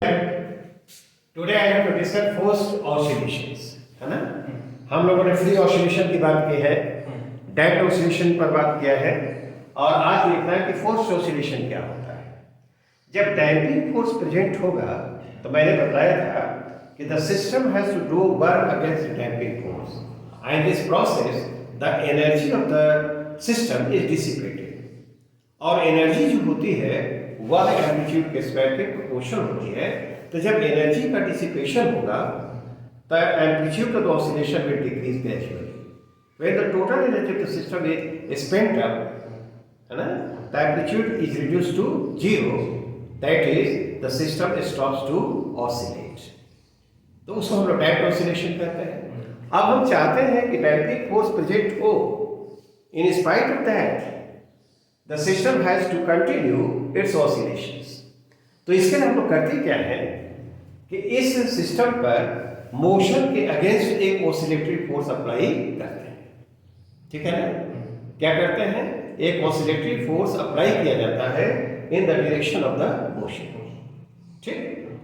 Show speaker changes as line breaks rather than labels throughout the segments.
Today I have to discuss forced oscillations, है ना। हम लोगों ने फ्री ऑसिलेशन की बात की है, डैम्प्ड ऑसिलेशन पर बात किया है, और आज देखना है कि फोर्स्ड ऑसिलेशन क्या होता है। जब डैम्पिंग फोर्स प्रेजेंट होगा तो मैंने बताया था कि the system has to do work against damping force and this process the energy of the system is dissipated. और एनर्जी जो होती है वह एम्पलीट्यूड के स्क्वायर के प्रोपोर्शनल होती है। तो जब एनर्जी का डिसिपेशन होगा तो amplitude of the oscillation will decrease gradually. When the total energy of the system is spent up, है ना, the amplitude is reduced to zero, that is the system stops to oscillate। तो उसको हम लोग damped oscillation कहते हैं। अब हम चाहते हैं कि डैम्पिंग फोर्स प्रेजेंट हो, in spite of that the system has to continue its oscillations. तो इसके लिए हम लोग करते क्या है कि इस सिस्टम पर मोशन के अगेंस्ट एक ऑसिलेटरी फोर्स अप्लाई करते हैं, ठीक है ना। क्या करते हैं, एक ऑसिलेटरी फोर्स अप्लाई किया जाता है in the direction of the motion, ठीक।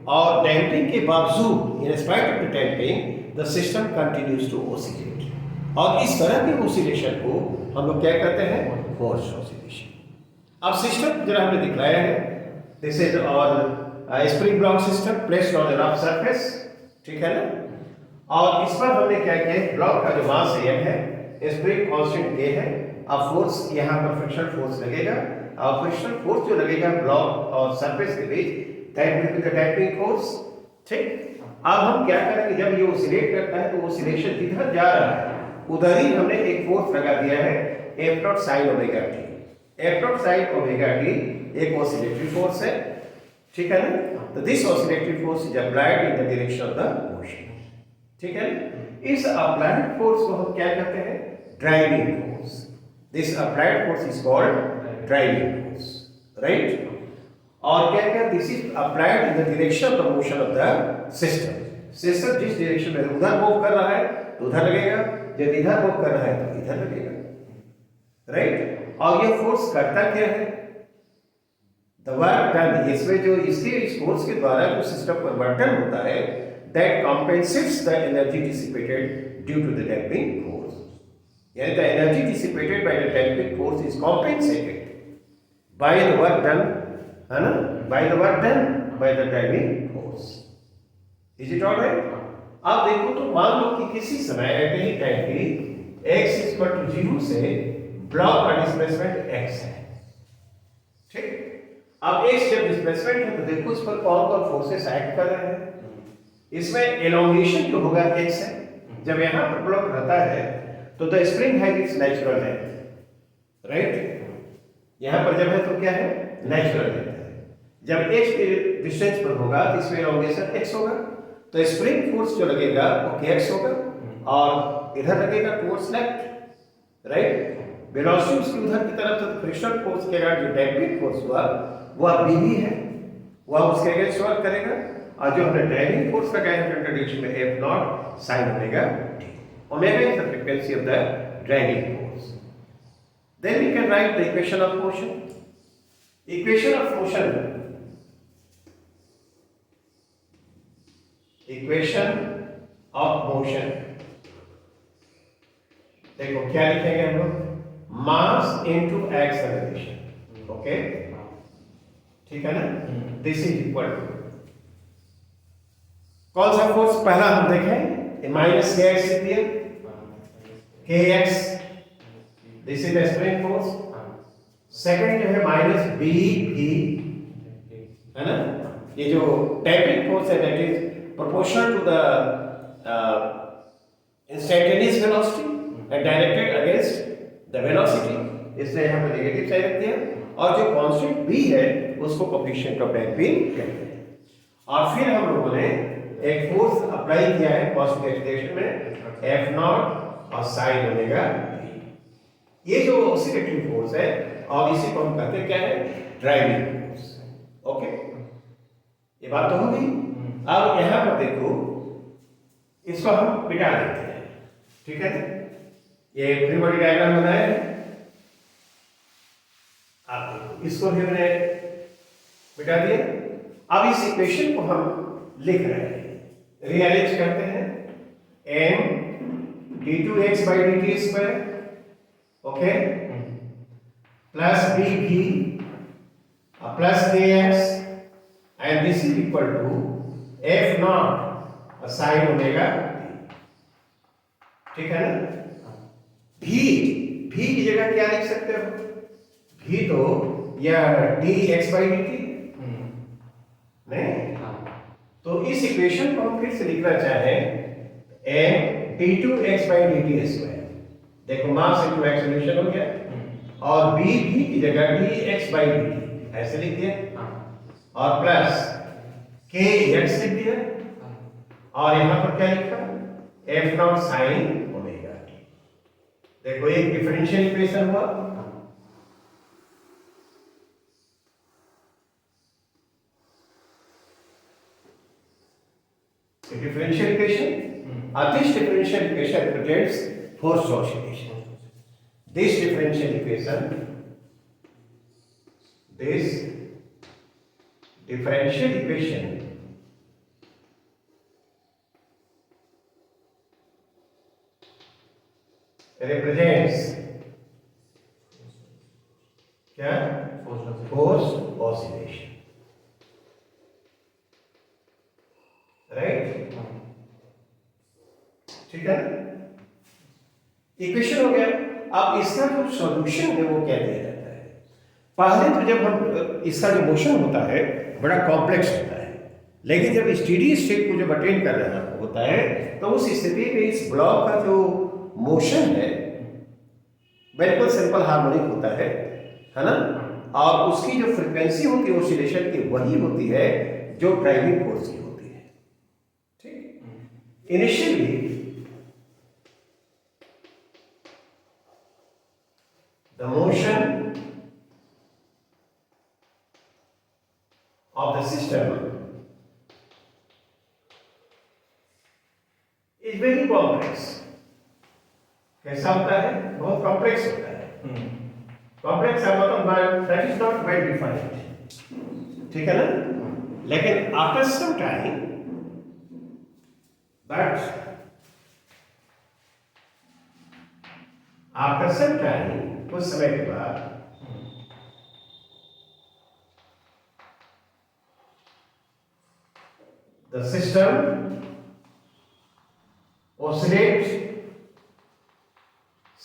और डैम्पिंग के बावजूद, in spite of the damping, the system continues to oscillate. और इस तरह के ऑसिलेशन को हम लोग क्या कहते हैं, फोर्स्ड ऑसिलेशन। अब सिस्टम जरा हमने दिखलाया है, दिस इज और spring block system placed on rough surface, ठीक है ना। और इस पर हमने क्या किया, ब्लॉक का जो मास है स्प्रिंग कांस्टेंट K है। अब फोर्स यहाँ पर फ्रिक्शनल फोर्स लगेगा, और फ्रिक्शनल फोर्स जो लगेगा ब्लॉक और सरफेस के बीच, that will be the damping force, ठीक। अब हम क्या करेंगे, जब ये ऑसिलेट करता है तो ऑसिलेशन जिधर जा रहा है उधर ही हमने एक फोर्स लगा दिया है, F dot sign omega T. F dot sign omega T एक ऑसिलेटरी फोर्स है, ठीक है ना। तो this oscillatory force is applied in the direction of the motion, ठीक है ना। इस अप्लाइड फोर्स को हम क्या कहते हैं, driving force. This applied force is called driving force, right. और क्या क्या, this is applied in the direction of the motion of the system. System जिस डायरेक्शन में उधर मूव कर रहा है तो उधर लगेगा, जब इधर मूव कर रहा है तो इधर लगेगा, राइट। और ये फोर्स करता क्या है, द वर्क डन, इसमें जो इस फोर्स के द्वारा जो सिस्टम पर वर्क डन होता है, that compensates the energy dissipated due to the damping force। यानी the energy dissipated by the damping force is compensated by the work done, है ना, by the work done by the driving force। Is it all right? अब देखो तो मान लो कि किसी समय एट एनी टाइम पे x इक्वल टू 0 से ब्लॉक का डिस्प्लेसमेंट x है, ठीक। अब x जब डिस्प्लेसमेंट है तो देखो इस पर कौन कौन फोर्सेस एक्ट कर रहे हैं। इसमें एलोंगेशन जो होगा x है, जब यहाँ पर ब्लॉक रहता है तो the spring has its natural length, right. यहाँ पर जब है तो क्या है, नेचुरल लेंथ है। जब x के डिस्टेंस पर होगा तो इसमें एलोंगेशन x होगा, तो स्प्रिंग फोर्स जो लगेगा वो kx होगा, और इधर लगेगा टुवर्ड्स लेफ्ट, राइट। वेलोसिटी उसकी उधर की तरफ, तो फ्रिक्शनल फोर्स के कारण जो डैम्पिंग फोर्स हुआ वह bv है, वह उसके अगेंस्ट वर्क करेगा। और जो हमने ड्राइविंग फोर्स का डायरेक्शन में F naught sine omega t, omega is the frequency of the driving force. Then we can write the equation of motion. Equation of motion, equation of motion देखो क्या लिखेंगे हम लोग, मास इनटू एक्सेलरेशन, ओके, ठीक है ना। This is equal to कौन सा फोर्स, पहला हम देखें माइनस के एक्स सीपीएम k x, this is the spring force. Second जो है माइनस बी भी, है ना, ये जो डैम्पिंग फोर्स है that is proportional to the instantaneous velocity and directed against the velocity, इसलिए यहाँ पे नेगेटिव साइन रखते हैं। और जो कांस्टेंट बी है उसको कोएफिशिएंट ऑफ डैम्पिंग कहते हैं। और फिर हम लोगों ने एक फोर्स अप्लाई किया है पॉजिटिव एक्सीलरेशन में, F नॉट और साइन ओमेगा टी। ये जो ऑसिलेटरी फोर्स है, और इसी को हम कहते हैं क्या है, ड्राइविंग फोर्स, ओके। ये बात तो हो गई। अब यहाँ पर देखो, इसको हम मिटा देते हैं, ठीक है। ये फ्री बॉडी डायग्राम बनाया है, आप देखो इसको भी हमने मिटा दिया। अब इस इक्वेशन को हम लिख रहे हैं, रीअरेंज करते हैं। m d2x by dt square, okay, plus b भी plus kx, and this is equal to f naught sine omega t। ठीक है ना? भी की जगह क्या लिख सकते हो? भी तो यह dx by dt नहीं, तो इस इक्वेशन को हम फिर से लिखना चाहें m d2x by dt square. देखो मास इनटू x सॉल्यूशन हो गया, और b भी की जगह dx by dt ऐसे लिख दिया, और प्लस kx लिख दिया, और यहां पर क्या लिखा? f naught sine omega t। देखो एक डिफरेंशियल इक्वेशन हुआ, differential equation. This differential equation represents forced oscillation. This differential equation represents क्या? Forced oscillation. राइट? ठीक है, इक्वेशन हो गया। अब इसका जो सॉल्यूशन है वो क्या दिया जाता है? पहले तो जब हम इसका जो मोशन होता है बड़ा कॉम्प्लेक्स होता है, लेकिन जब स्टेडी स्टेट को जब अटेन कर रहा होता है तो उस स्थिति में इस ब्लॉक का जो मोशन है बिल्कुल सिंपल हार्मोनिक होता है ना? और उसकी जो फ्रीक्वेंसी होती है ऑसिलेशन की वही होती है जो ड्राइविंग फोर्स की होती है। ठीक, initially the motion of the system is very complex. कैसा होता है? बहुत कॉम्प्लेक्स होता है। कॉम्प्लेक्स है मतलब that is not well defined. ठीक है ना? लेकिन आफ्टर सम टाइम कुछ समय के बाद the system oscillates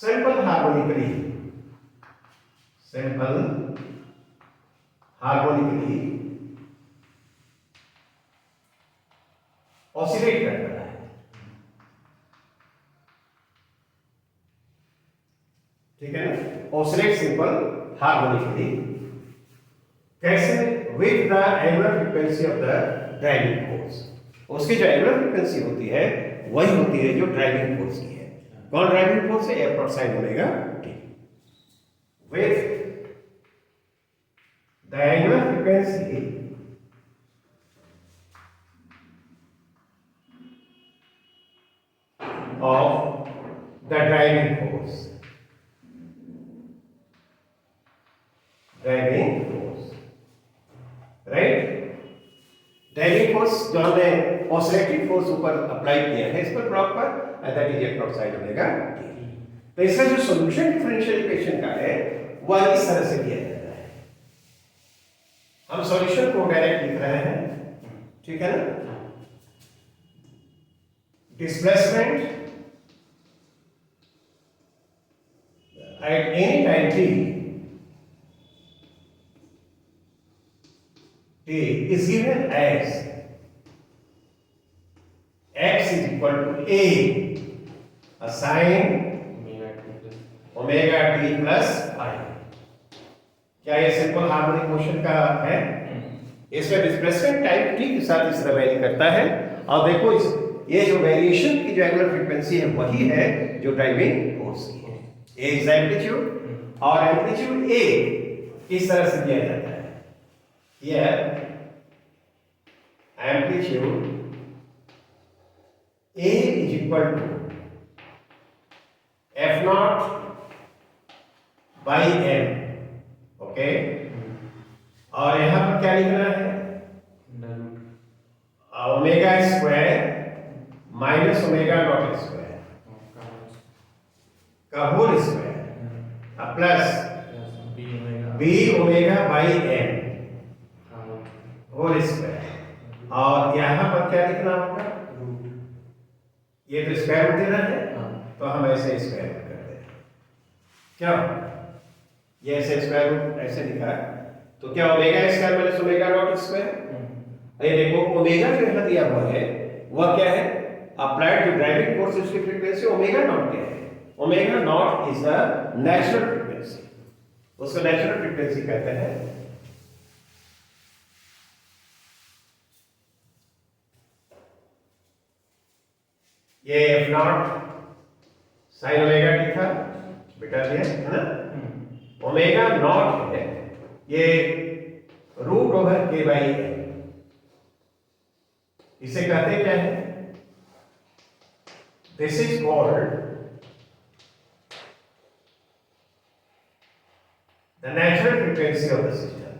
simple harmonically oscillate करता है। ठीक है ना? oscillate simple harmonically कैसे? with the angular frequency of the driving force। उसकी जो एंगुलर फ्रीक्वेंसी होती है वही होती है जो ड्राइविंग फोर्स की है। कौन ड्राइविंग फोर्स है? F naught sine omega t। with the angular frequency of the driving force। Right? Driving force जो हमने ऑसिलेटिंग फोर्स ऊपर अप्लाई किया है इस पर ब्लॉक पर, that is F naught sine omega t। तो इसका जो सॉल्यूशन डिफरेंशियल इक्वेशन का है वह इस तरह से दिया जाता है। हम सॉल्यूशन को डायरेक्ट लिख रहे हैं। ठीक है ना? Displacement at any time t is given as x is equal to a sin omega t plus i। क्या ये सिंपल हार्मोनिक मोशन का है? इसमें डिस्प्लेसमेंट टाइम t के साथ इस तरह वेरी करता है, और देखो ये जो वेरिएशन की जो एंगुलर फ्रीक्वेंसी है वही है जो ड्राइविंग फोर्स की है। A is एम्पलीट्यूड, और एम्पलीट्यूड A इस तरह से दिया जाता है। Here amplitude A is equal to F naught by M। Okay, और यहां पर क्या लिखना है? Omega square minus omega naught square का whole square plus B omega by N whole square. और यहाँ पर क्या लिखना होगा? ये तो स्क्वायर रूट देना है, तो हम ऐसे स्क्वायर रूट करते हैं। क्या ये ऐसे स्क्वायर रूट ऐसे लिखा है, तो क्या omega square minus omega naught square. ये देखो ओमेगा जो यहाँ दिया हुआ है वह क्या है? अप्लाइड जो ड्राइविंग फोर्स उसकी फ्रीक्वेंसी ओमेगा नॉट क्या है? Omega naught is the natural frequency, उसको नेचुरल फ्रीक्वेंसी कहते हैं। ये F not sine omega T था बेटा दिया है ना, ओमेगा नॉट है ये root over k by N. इसे कहते क्या है? This is called the natural frequency of the system,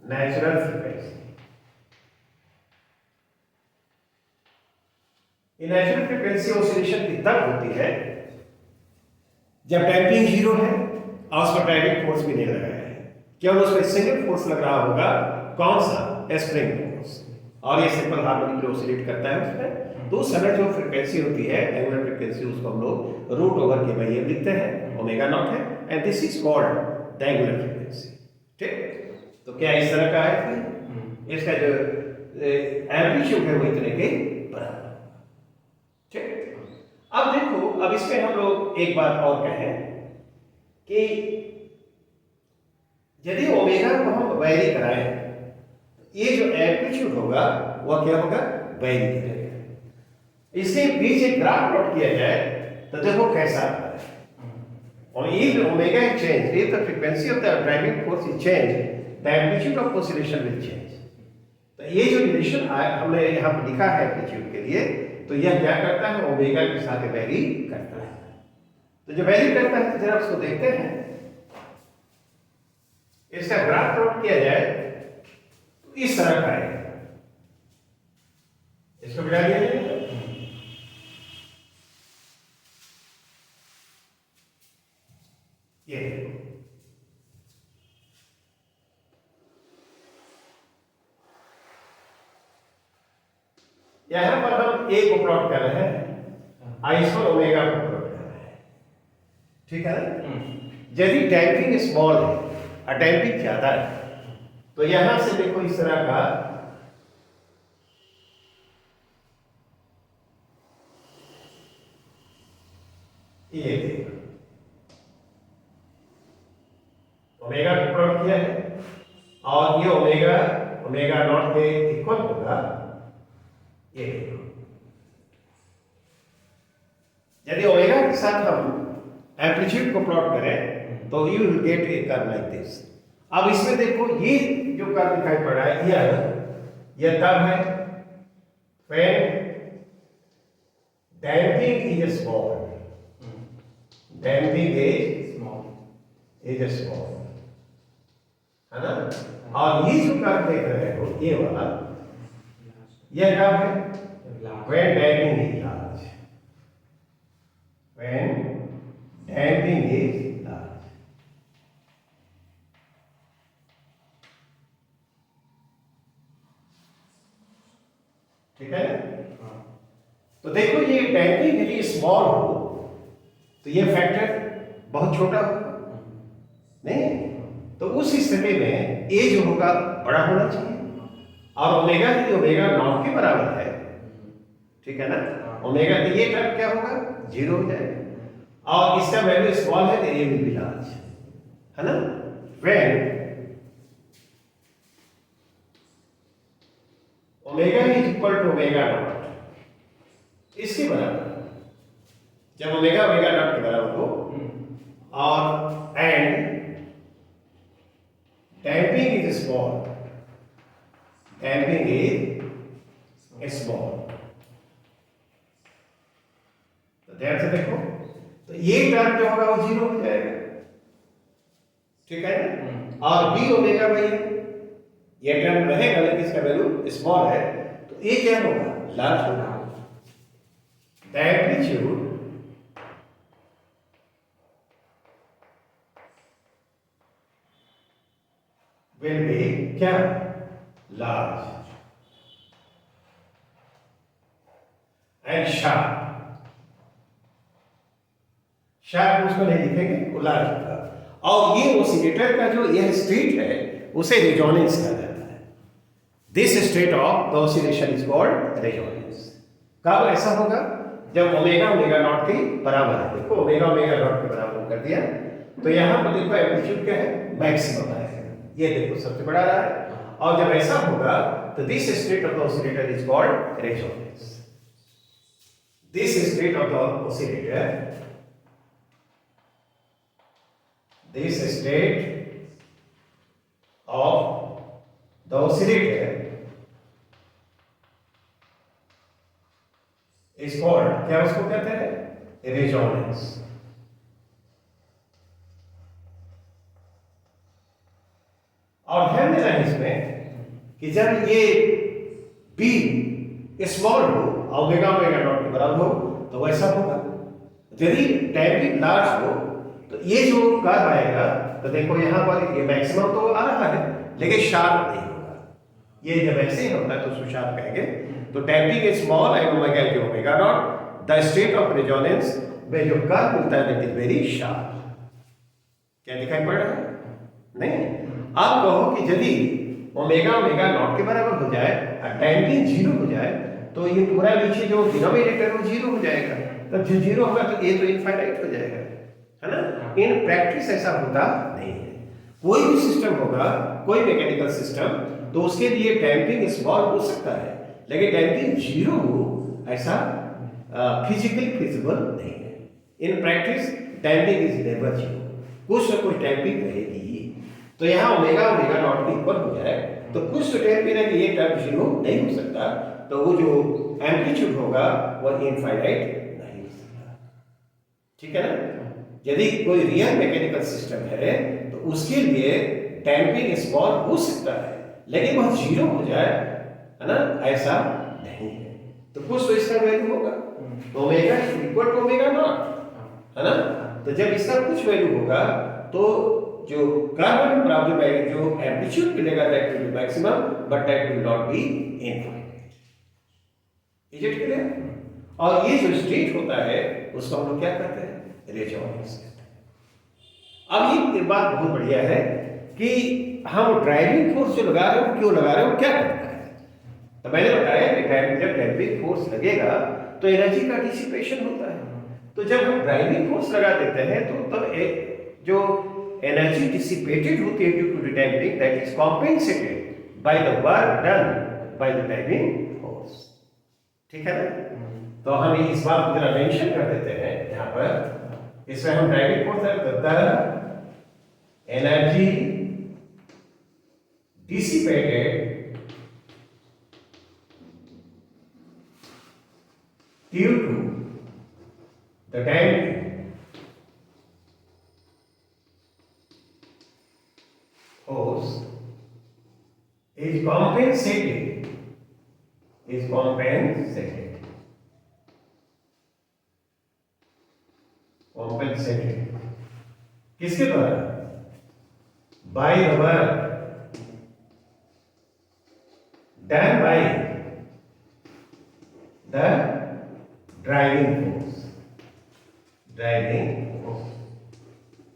natural frequency. ये नेचुरल फ्रीक्वेंसी ऑसिलेशन की तब होती है जब डैम्पिंग जीरो है और उस पर ड्राइविंग फोर्स भी नहीं लगाया है। केवल उस पर सिंगल फोर्स लग रहा होगा, कौन सा? स्प्रिंग फोर्स, और ये सिंपल हार्मोनिकली ऑसिलेट करता है उसमें। तो उस समय जो फ्रीक्वेंसी होती है एंगुलर फ्रीक्वेंसी, उसको हम लोग root over k by N लिखते हैं, ओमेगा नॉट है, and this is called the angular frequency. ठीक, तो क्या इस तरह का है? इसका जो एम्पलीट्यूड है वो इतने के बराबर। ठीक, अब देखो, अब इसमें हम लोग एक बात और कहें कि यदि ओमेगा को हम वैरी कराएं, ये जो एम्पलीट्यूड होगा वह क्या होगा? वैरी करेगा। इसके बीच एक ग्राफ प्लॉट किया जाए तो देखो कैसा आता है। और if omega is changed, if the frequency of the driving force is changed, the amplitude of oscillation will change. तो ये जो रिलेशन हमने यहाँ पर लिखा है एम्पलीट्यूड के लिए, तो यह क्या करता है? ओमेगा के साथ वेरी करता है। तो जो वेरी करता है, तो जरा उसको देखते हैं। इसका ग्राफ प्लॉट किया जाए तो इस तरह का है। इसको मिला दिया जाए, ये यहां पर हम ए को प्लॉट कर रहे हैं, आइसोल ओमेगा को प्लॉट कर रहे हैं। ठीक है ना? यदि डैम्पिंग स्मॉल है और डैम्पिंग ज्यादा है, तो यहां से देखो इस तरह का ये देखो ओमेगा को प्लॉट किया है, और ये ओमेगा ओमेगा नॉट के इक्वल होगा। ये देखो, यदि ओमेगा के साथ हम एम्पलीट्यूड को प्लॉट करें तो you will get A curve like this. अब इसमें देखो ये जो कर्व दिखाई पड़ रहा है, यह तब है when damping is small, damping is small, है ना? और ये जो कर्व देख रहे हो ये वाला, यह कर्व है when damping is large, when damping is large। ठीक है? तो देखो ये डैम्पिंग यदि स्मॉल हो तो ये फैक्टर बहुत छोटा होगा, नहीं? तो उस स्थिति में ए जो होगा बड़ा होना चाहिए, और ओमेगा यदि ओमेगा नॉट के बराबर है, ठीक है ना, ओमेगा, तो ये टर्म क्या होगा? जीरो हो जाएगा, और इसका वैल्यू स्मॉल है तो ये विल बी लार्ज, है ना? When omega is equal to omega naught, इसके बराबर, जब ओमेगा ओमेगा नॉट के बराबर हो, और and damping is small, damping is small, तो ध्यान से देखो, तो ये टर्म जो होगा वो जीरो हो जाएगा। ठीक है ना? और बी ओमेगा बाई ये टर्म रहेगा लेकिन इसका वैल्यू स्मॉल है, तो ये क्या होगा, लार्ज होगा। द एम्पलीट्यूड विल बी क्या, लार्ज एंड शार्प। शार्प उसको नहीं लिखेंगे, वो लार्ज होगा। और ये ऑसिलेटर का जो यह स्टेट है उसे रेजोनेंस कहा जाता है। This state of the oscillation is called resonance. कब ऐसा होगा, जब ओमेगा ओमेगा नॉट के बराबर है। देखो ओमेगा ओमेगा नॉट के बराबर कर दिया, तो यहां पर देखो एम्पलीट्यूड क्या है, मैक्सिमम आएगा। ये देखो सबसे बड़ा रहा है। और जब ऐसा होगा तो this state of the oscillator is called resonance. This state of the oscillator, this state of the oscillator is called, क्या उसको कहते हैं, रेजोनेंस। और ध्यान देना है इसमें कि जब ये B स्मॉल हो, ओमेगा ओमेगा नॉट के बराबर हो, तो वैसा होगा। यदि डैम्पिंग लार्ज हो तो ये जो कर्व आएगा, तो देखो यहां पर ये मैक्सिमम तो आ रहा है लेकिन शार्प नहीं होगा। ये जब ऐसे ही होता है तो उसको शार्प कहेंगे। तो damping is small and omega is omega naught, the state of resonance में जो कर्व मिलता है दैट इज वेरी शार्प। क्या दिखाई पड़ रहा है, नहीं? आप कहो कि यदि ओमेगा ओमेगा नॉट के बराबर हो जाए और डैम्पिंग जीरो हो जाए, तो ये पूरा नीचे जो डिनोमिनेटर वो जीरो हो जाएगा। तो जो जीरो होगा तो ये तो इनफाइनाइट हो जाएगा, है ना? इन प्रैक्टिस ऐसा होता नहीं है। कोई भी सिस्टम होगा, कोई मैकेनिकल सिस्टम, तो उसके लिए डैम्पिंग स्मॉल हो सकता है लेकिन डैम्पिंग जीरो हो ऐसा फिजिकली फिजिबल नहीं है। In practice damping is never zero, कुछ ना कुछ डैम्पिंग रहेगी। तो यहाँ ओमेगा ओमेगा नॉट के इक्वल हो जाए तो कुछ तो डैम्पिंग है कि ये टर्म जीरो नहीं हो सकता, तो वो जो एम्पलीट्यूड होगा वह इनफाइनाइट नहीं हो सकता। ठीक है ना? यदि कोई रियल मैकेनिकल सिस्टम है तो उसके लिए डैम्पिंग स्मॉल हो सकता है लेकिन वह जीरो हो जाए, है ना, ऐसा नहीं है। तो कुछ तो इसका वैल्यू होगा, omega equal to omega naught, है ना? तो जब इसका कुछ वैल्यू होगा तो जो कर्व में प्रॉब्लम आएगी, जो एम्पलीट्यूड मिलेगा that will B maximum but that will not be infinite. Is it clear? और ये जो स्टेट होता है उसको हम लोग क्या कहते हैं, रेजोनेंस कहते हैं। अब ये बात बहुत बढ़िया है कि हम ड्राइविंग फोर्स जो लगा रहे हो, क्यों लगा रहे हो, क्या करता है? तो मैंने बताया कि जब ड्राइविंग फोर्स लगेगा तो एनर्जी का डिसिपेशन होता है। तो जब हम ड्राइविंग फोर्स लगा देते हैं तो तब एक जो एनर्जी डिसिपेटेड होती है due to the damping, that is compensated by the work done by the driving force. ठीक है ना? तो हम इस बात को जरा मेंशन कर देते हैं यहाँ पर। इसमें हम ड्राइविंग फोर्स है energy dissipated due to the damping force is compensated किसके द्वारा, by the work done by the driving force.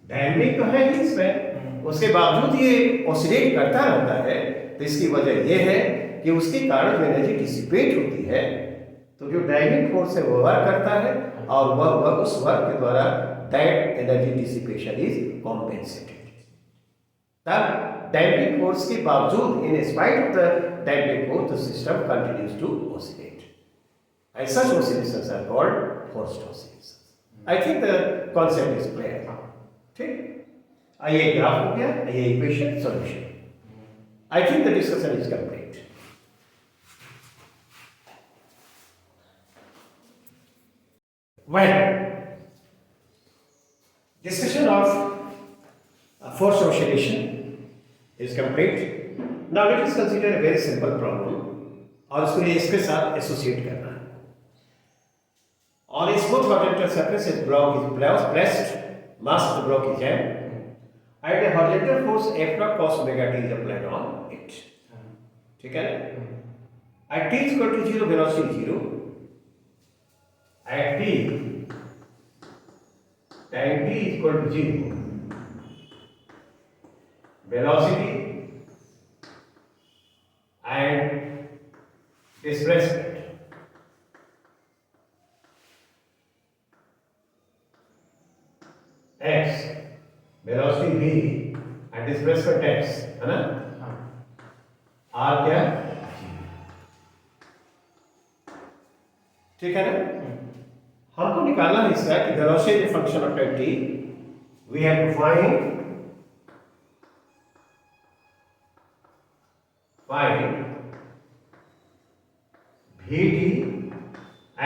Damping तो है ही इसमें, उसके बावजूद ये ऑसिलेट करता रहता है। तो इसकी वजह यह है कि उसके कारण जो एनर्जी डिसिपेट होती है, तो जो ड्राइविंग फोर्स है वो वर्क करता है और वह उस वर्क के द्वारा that energy dissipation is compensated. तब डैम्पिंग फोर्स के बावजूद, in spite of the damping force, the system continues to oscillate. And such oscillations are called forced oscillations. I think the concept is clear. ठीक? ये graph हो गया, ये equation solution. I think the discussion is complete. Well, discussion of forced oscillation is complete. Now let us consider a very simple problem और उसको इसके साथ associate करना है। On a smooth horizontal surface, a block is placed, mass of the block is m, and a horizontal force F naught cos omega t is applied on it. ठीक है ना? At t is equal to 0, velocity is 0. At t, time t is equal to 0, velocity and displacement. X, velocity v and displacement x, है ना? R क्या? ठीक है ना? हमको निकालना है इसका कि velocity is function of time t, we have to find vt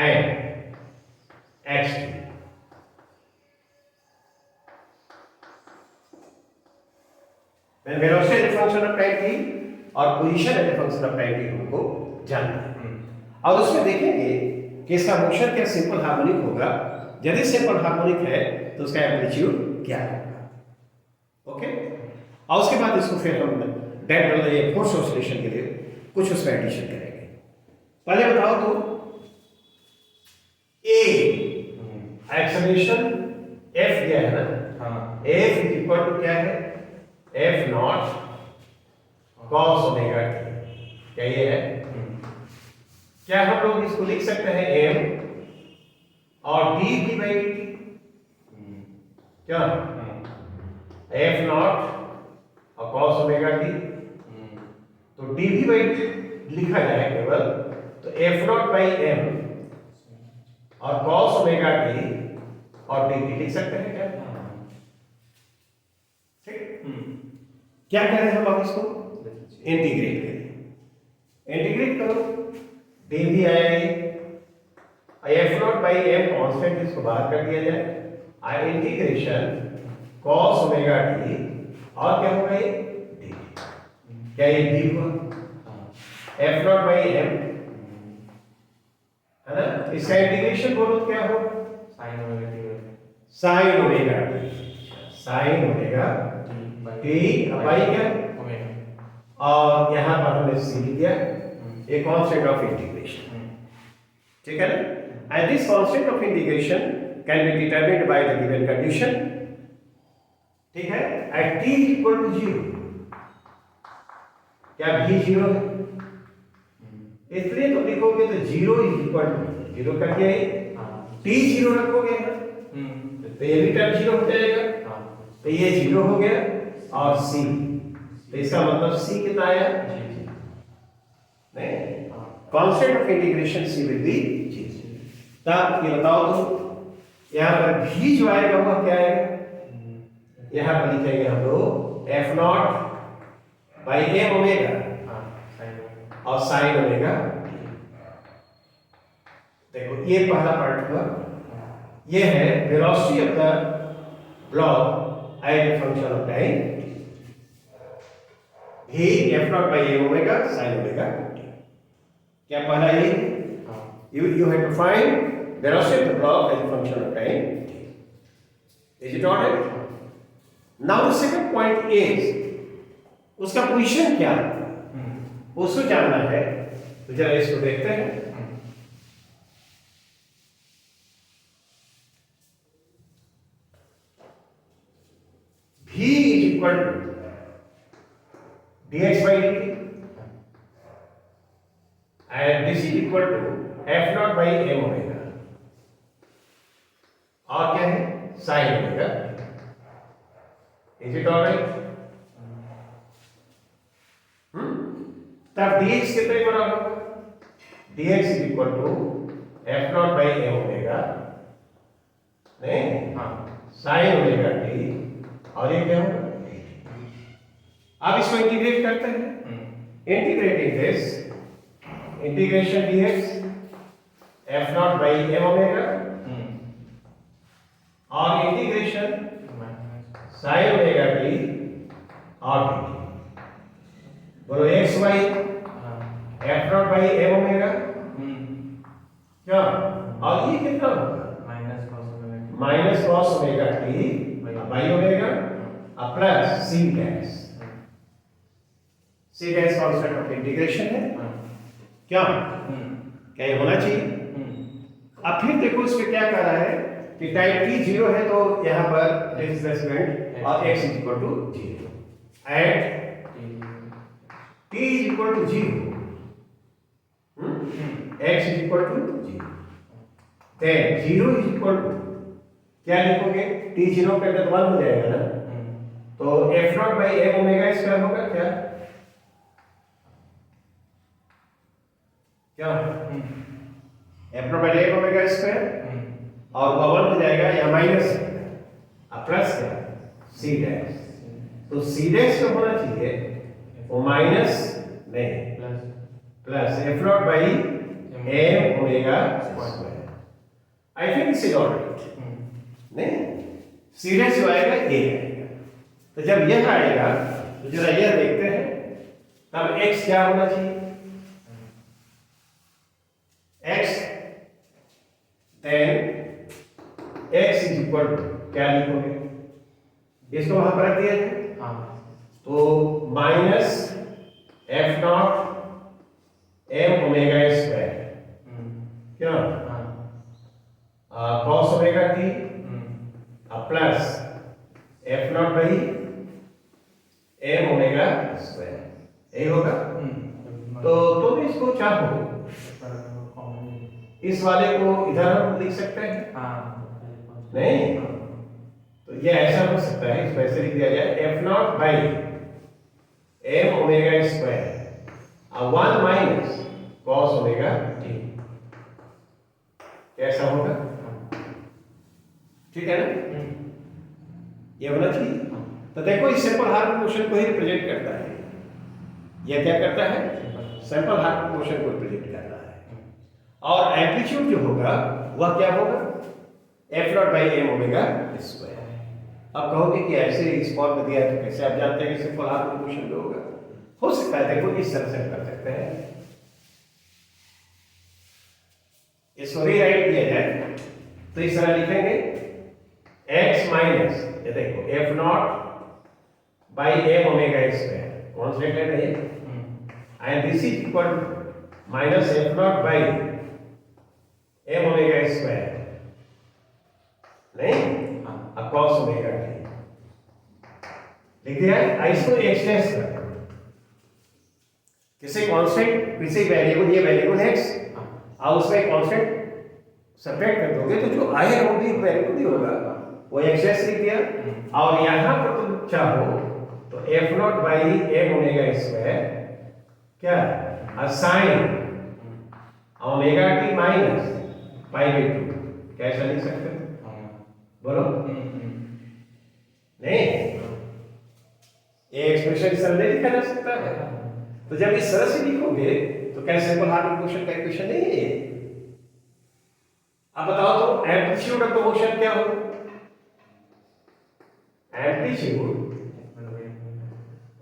and xt. When velocity is a function of time t और position as a function of time t हमको जानना है। और उसमें देखेंगे कि इसका मोशन क्या सिंपल हार्मोनिक होगा, यदि सिंपल हार्मोनिक है तो उसका एम्पलीट्यूड क्या होगा। ओके, और उसके बाद इसको फिर हम डेल्टा फोर्स ऑसिलेशन के लिए कुछ उसमें एडिशन करेंगे। पहले बताओ तो ए एक्सेलरेशन एफ दिया है ना, एफ इज इक्वल टू क्या है, F not cos omega T, क्या ये है? क्या हम लोग इसको लिख सकते हैं एम और डी भी बाई डी, क्या एफ नॉट और कॉस ओमेगा टी, तो डी भी बाई डी लिखा जाए केवल, तो एफ नॉट बाई एम और कॉस ओमेगा टी और डी लिख सकते हैं क्या? ठीक, क्या करें हम अब इसको इंटीग्रेट करें। इंटीग्रेट करो, डी भी आएगी, f naught by m constant इसको बाहर कर दिया जाए, I integration cos omega t और क्या होगा ये डी, क्या ये डी हुआ, एफ नॉट बाई एम है ना, इसका इंटीग्रेशन बोलो क्या हो, sign omega T, sign omega t by क्या ओमेगा, और यहां पर हमने सी लिख दिया, a constant of integration. ठीक है ना? And this constant of integration can be determined by the given condition. ठीक है? At t is equal to 0. क्या v 0 है? इसलिए तो लिखोगे तो 0 is equal to 0 कर दिया ये, t 0 रखोगे ना, तो ये भी टर्म 0 हो जाएगा, तो ये 0 हो गया, और c, तो इसका मतलब c कितना आया? Constant of integration C will be G. तब ये बताओ तो यहाँ पर भी जो आएगा वह क्या आएगा, यहाँ पर लिखेंगे हम लोग F naught by M omega और साइन ओमेगा। देखो ये पहला पार्ट हुआ, ये है velocity of the block as a function of time, भी F naught by M omega sine omega. क्या पहला ये, you have to find velocity of the block as a function of time. Is it alright? Now the second point is उसका position क्या है, उसको जानना है, तो जरा इसको देखते हैं। V is equal to dx by dt and this is equal to f naught by m omega, और क्या है sin omega. Is it alright? तब dx कितने बराबर होगा, dx इज equal to f naught by m omega, नहीं हाँ sin ओमेगा t, और ये क्या होगा, अब इसको इंटीग्रेट करते हैं, integrating this integration dx f naught by m omega और इंटीग्रेशन sin omega t और dt। बोलो x y f naught by M omega क्या, और ये कितना होगा minus cos omega t by omega plus c dash. C dash constant of integration है क्या, क्या ये होना चाहिए। अब फिर देखो इस पे क्या कर रहा है कि टाइम t 0 है तो यहाँ पर डिस्प्लेसमेंट और x is equal to 0 at t is equal to 0 x is equal to 0 then 0 is equal to क्या लिखोगे, t 0 पे तो 1 हो जाएगा ना, तो f not by m omega square होगा क्या, क्या f not by m omega square और वो 1 हो जाएगा या माइनस प्लस क्या सी डैश, तो सी डैश जो होना चाहिए वो माइनस नहीं plus F naught by M omega square. I think this is alright नहीं, सी डैश जो आएगा ये आएगा, तो जब यह आएगा तो जरा यह देखते हैं तब x क्या होना चाहिए, x then x is equal to क्या लिखोगे, इसको वहां पर रख दिया है तो minus F naught M omega square क्या cos omega T plus F naught by M omega square, यही होगा। तो तुम इसको चाहो इस वाले को इधर हम लिख सकते हैं नहीं, तो ये ऐसा हो सकता है, इसको ऐसे लिख दिया जाए f naught by M omega square 1 minus cos omega t, कैसा होगा, ठीक है ना, ये होना चाहिए। तो देखो इस सिंपल हार्मोनिक मोशन को ही रिप्रेजेंट करता है, ये क्या करता है सिंपल हार्मोनिक मोशन को रिप्रेजेंट कर रहा है, और एम्पलीट्यूड जो होगा वह क्या होगा f naught by M omega square. अब कहोगे कि ऐसे इस फॉर्म में दिया है तो कैसे आप जानते हैं कि सिंपल हार्मोनिक मोशन जो होगा, हो सकता है देखो इस तरह से कर सकते हैं, इसको रीराइट किया जाए तो इस तरह लिखेंगे x माइनस ये देखो f naught by M omega square constant है नहीं, and this is equal to minus F naught by M omega square नहीं कॉस ओमेगा टी लिख दिया है। इसको एक्सटेंस कर दो किसी कांस्टेंट किसी वेरिएबल, ये वेरिएबल x और उसमें कांस्टेंट सब्ट्रैक्ट कर दोगे तो जो आएगा वो भी वेरिएबल ही होगा, वो एक्सेस लिख दिया। और यहां पर तुम चाहो तो F naught by M omega square क्या sine omega T minus pi by 2 कैसा लिख सकते हो, बोलो नहीं, ये एक्सप्रेशन इस तरह नहीं लिखा जा सकता है, तो जब इस तरह से लिखोगे तो क्या सिंपल हार्मोनिक मोशन का इक्वेशन नहीं है ये। अब बताओ तो एम्पलीट्यूड ऑफ द मोशन क्या हो, amplitude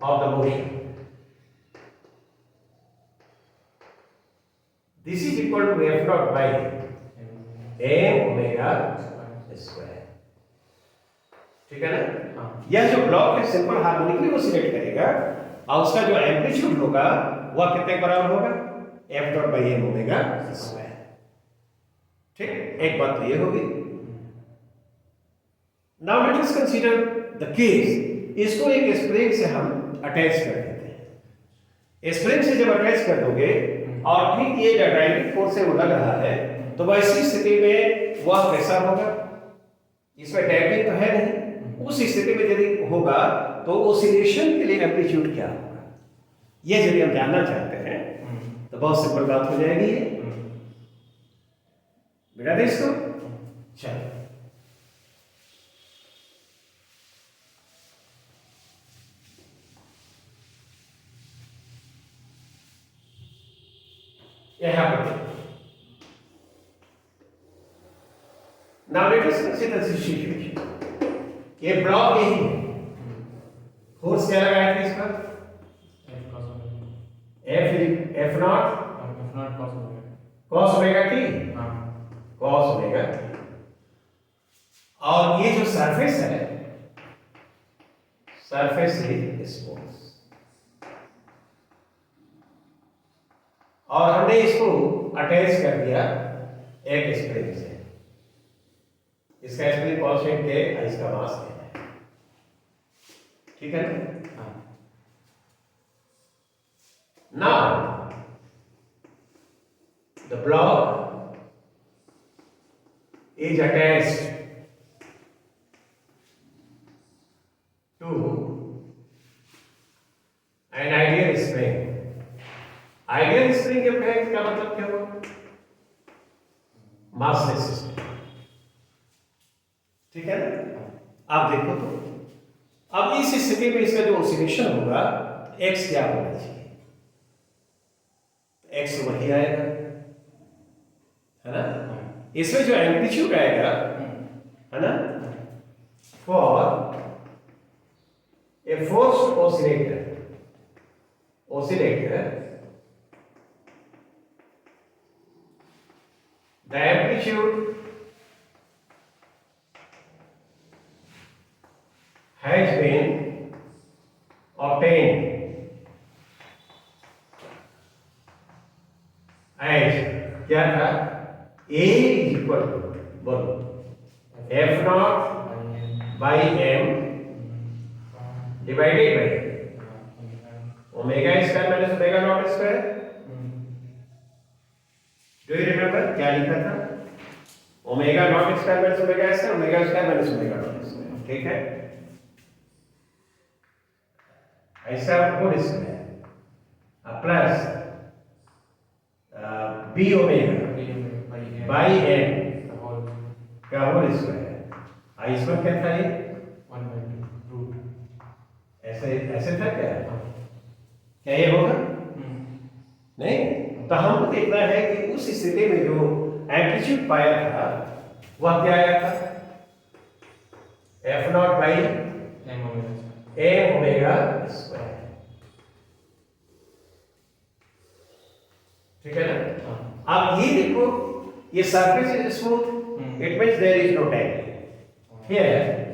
of the motion this is equal to f naught by M omega square, ठीक है ना। यह जो ब्लॉक है सिंपल हार्मोनिकली ऑसिलेट करेगा और उसका जो एम्पलीट्यूड होगा वह कितने बराबर होगा f dot by M omega square, ठीक, एक बात तो ये होगी। Now let us consider the case, इसको एक स्प्रिंग से हम अटैच कर देते हैं, स्प्रिंग से जब अटैच कर दोगे और ठीक ये ड्राइविंग फोर्स से वो लग रहा है तो वैसी स्थिति में वह कैसा होगा, इसमें डैम्पिंग तो है नहीं, उस स्थिति में यदि होगा तो ओसिलेशन के लिए एम्पलीट्यूड क्या होगा, ये यदि हम जानना चाहते हैं तो बहुत सिंपल बात हो जाएगी ये, बिना दे इसको चलो यहां पर। Now let us consider this situation, ये ब्लॉक यही है, फोर्स क्या लगाया था इस पर F not cos omega T, cos omega t. और ये जो सरफेस है, सरफेस इज स्मूथ, और हमने इसको अटैच कर दिया एक स्प्रिंग से। इसका स्प्रिंग कांस्टेंट के, इसका मास है, ठीक है ना। Now the block is attached to an ideal spring. Ideal spring के कहें क्या मतलब क्या हुआ? मासलेस सिस्टम, ठीक है ना। आप देखो तो अब इस स्थिति में इसका जो ऑसिलेशन होगा, एक्स क्या होना चाहिए? एक्स वही आएगा, है ना। इसमें जो एम्पलीट्यूड आएगा, है ना, for a forced oscillator, the amplitude has been obtained as क्या था? A is equal to बोलो F naught by M divided by omega square minus omega naught square. Do you remember क्या लिखा था? Omega naught square minus omega square, omega square minus omega naught square, ठीक है। ऐसा whole square plus B omega by n का whole square. I square क्या था ये? 1/2 ऐसे ऐसे था क्या? क्या ये होगा? नहीं। तो हमको देखना है कि उस स्थिति में जो एम्पलीट्यूड पाया था वह क्या आया था? F naught by M omega square, ठीक है ना। अब ये देखो, ये surface is smooth, it means there is no tension here,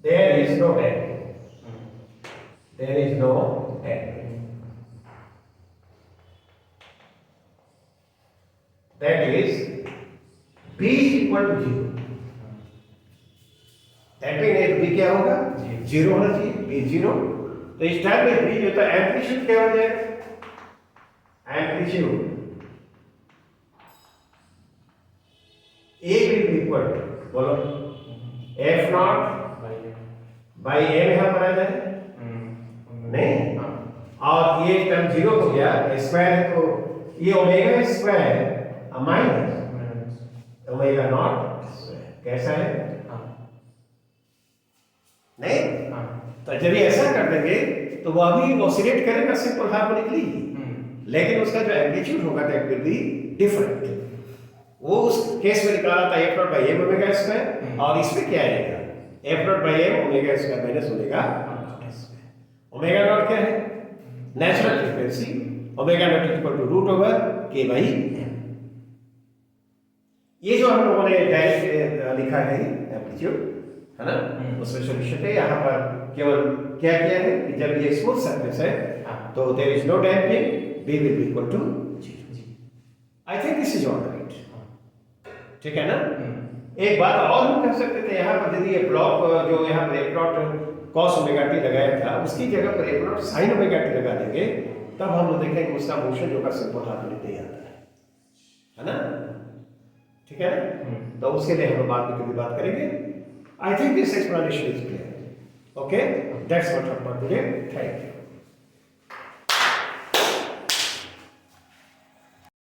there is no damping, there is no damping, that is B is equal to 0। damping है तो B क्या होगा? 0 होना चाहिए, B 0। तो इस टाइम में B जो था एम्पलीट्यूड क्या हो जाएगा? Amplitude A will be equal to बोलो F नॉट बाई एम यहां पर आ जाए, नहीं। और ये टर्म 0 हो गया, स्क्वायर है तो ये omega square minus omega naught square, कैसा है? नहीं। तो जब ये ऐसा कर देंगे तो वो अभी ऑसिलेट करेगा सिंपल हार्मोनिकली, लेकिन उसका जो एम्पलीट्यूड होगा दैट विल बी डिफरेंट। वो उस केस में निकाला था f naught by M omega square, और इसमें क्या आएगा? F naught by M omega square minus omega naught square. Omega naught क्या है? Natural frequency, omega naught equal to root over k by m. ये जो हम लोगों ने डायरेक्ट लिखा है एम्पलीट्यूड, है ना, उसमें सोल्यूशन है। यहाँ पर केवल क्या किया है कि जब ये स्मूथ सरफेस है तो there is no damping, b will be equal to 0। I think this is all right है ना। एक बात और हम कर सकते थे, यहाँ पर यदि ये ब्लॉक जो यहाँ पर F not cos omega T लगाया था उसकी जगह पर F not sine omega T लगा देंगे, तब हम लोग देखेंगे उसका मोशन जो का सिंपल हार्मोनिक नहीं आता है ना, ठीक है ना। तो उसके लिए हम बाद में कभी बात करेंगे। आई think this explanation is clear. Okay, that's what for today. Thank you.